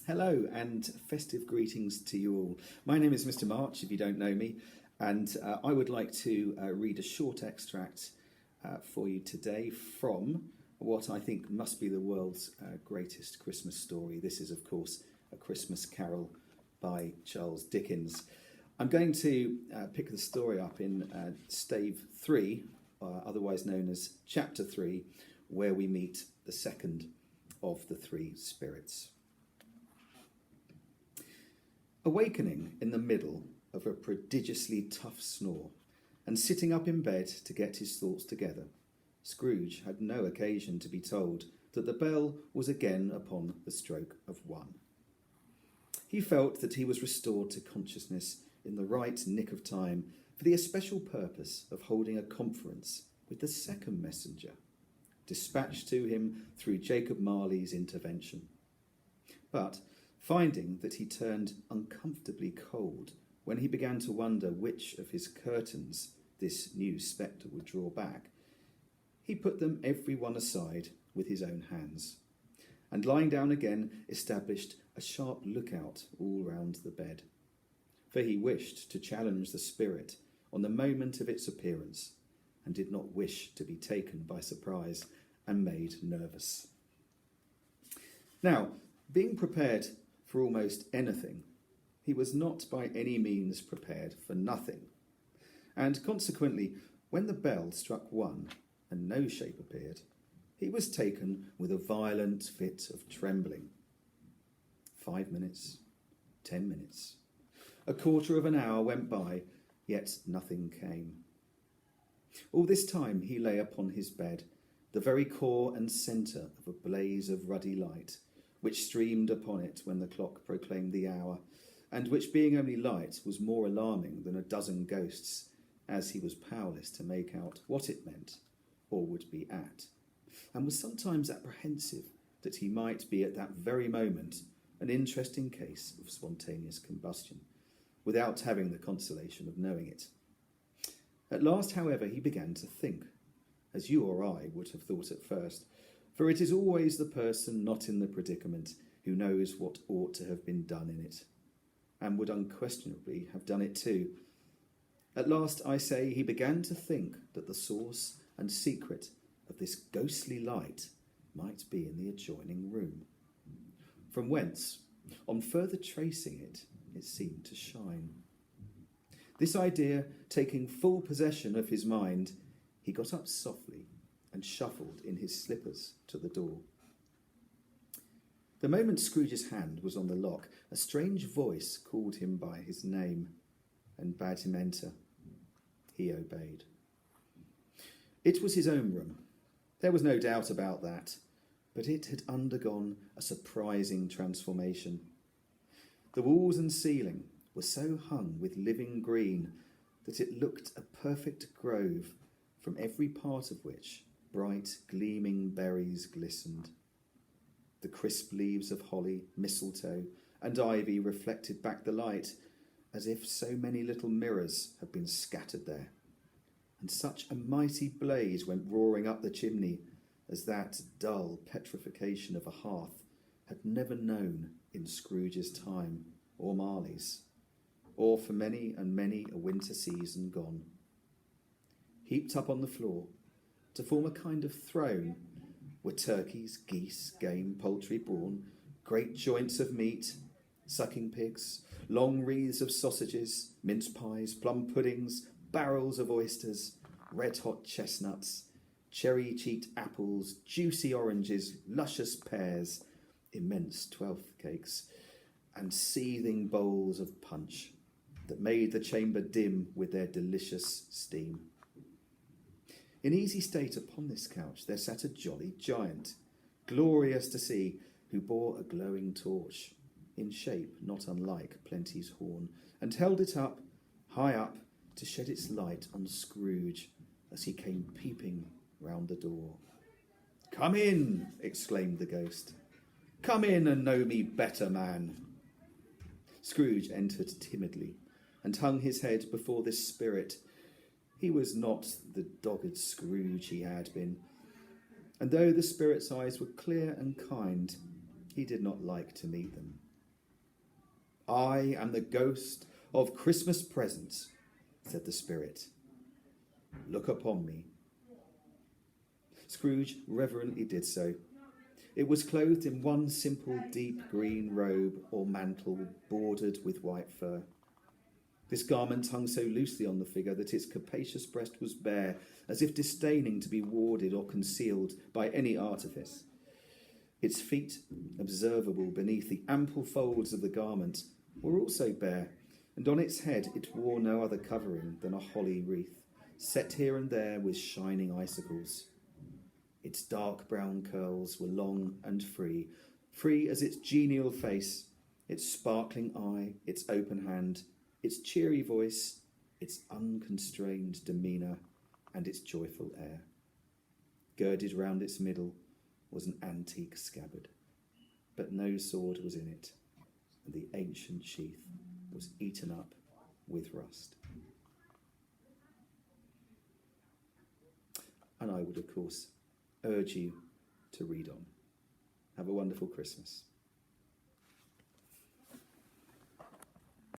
Hello and festive greetings to you all. My name is Mr. March, if you don't know me, and I would like to read a short extract for you today from what I think must be the world's greatest Christmas story. This is, of course, A Christmas Carol by Charles Dickens. I'm going to pick the story up in stave 3, otherwise known as chapter 3, where we meet the second of the three spirits. Awakening in the middle of a prodigiously tough snore and sitting up in bed to get his thoughts together, Scrooge had no occasion to be told that the bell was again upon the stroke of 1. He felt that he was restored to consciousness in the right nick of time for the especial purpose of holding a conference with the second messenger, dispatched to him through Jacob Marley's intervention. But finding that he turned uncomfortably cold when he began to wonder which of his curtains this new spectre would draw back, he put them every one aside with his own hands, and lying down again established a sharp lookout all round the bed, for he wished to challenge the spirit on the moment of its appearance, and did not wish to be taken by surprise and made nervous. Now, being prepared for almost anything, he was not by any means prepared for nothing, and consequently, when the bell struck 1 and no shape appeared, he was taken with a violent fit of trembling. 5 minutes, 10 minutes, a quarter of an hour went by, yet nothing came. All this time he lay upon his bed, the very core and centre of a blaze of ruddy light, which streamed upon it when the clock proclaimed the hour, and which, being only light, was more alarming than a dozen ghosts, as he was powerless to make out what it meant or would be at, and was sometimes apprehensive that he might be at that very moment an interesting case of spontaneous combustion, without having the consolation of knowing it. At last, however, he began to think, as you or I would have thought at first, for it is always the person not in the predicament who knows what ought to have been done in it, and would unquestionably have done it too. At last, I say, he began to think that the source and secret of this ghostly light might be in the adjoining room, from whence, on further tracing it, it seemed to shine. This idea taking full possession of his mind, he got up softly and shuffled in his slippers to the door. The moment Scrooge's hand was on the lock, a strange voice called him by his name and bade him enter. He obeyed. It was his own room. There was no doubt about that, but it had undergone a surprising transformation. The walls and ceiling were so hung with living green that it looked a perfect grove, from every part of which bright, gleaming berries glistened. The crisp leaves of holly, mistletoe, and ivy reflected back the light, as if so many little mirrors had been scattered there, and such a mighty blaze went roaring up the chimney as that dull petrification of a hearth had never known in Scrooge's time, or Marley's, or for many and many a winter season gone. Heaped up on the floor, to form a kind of throne, were turkeys, geese, game, poultry born, great joints of meat, sucking pigs, long wreaths of sausages, mince pies, plum puddings, barrels of oysters, red-hot chestnuts, cherry-cheeked apples, juicy oranges, luscious pears, immense twelfth cakes, and seething bowls of punch that made the chamber dim with their delicious steam. In easy state upon this couch there sat a jolly giant, glorious to see, who bore a glowing torch, in shape not unlike Plenty's horn, and held it up, high up, to shed its light on Scrooge as he came peeping round the door. "Come in," exclaimed the ghost. "Come in and know me better, man." Scrooge entered timidly and hung his head before this spirit. He was not the dogged Scrooge he had been, and though the spirit's eyes were clear and kind, he did not like to meet them. I am the ghost of Christmas presents, said the spirit. Look upon me. Scrooge reverently did so. It was clothed in one simple deep green robe or mantle bordered with white fur. This garment hung so loosely on the figure that its capacious breast was bare, as if disdaining to be warded or concealed by any artifice. Its feet, observable beneath the ample folds of the garment, were also bare, and on its head it wore no other covering than a holly wreath, set here and there with shining icicles. Its dark brown curls were long and free as its genial face, its sparkling eye, its open hand, its cheery voice, its unconstrained demeanour, and its joyful air. Girded round its middle was an antique scabbard, but no sword was in it, and the ancient sheath was eaten up with rust. And I would, of course, urge you to read on. Have a wonderful Christmas.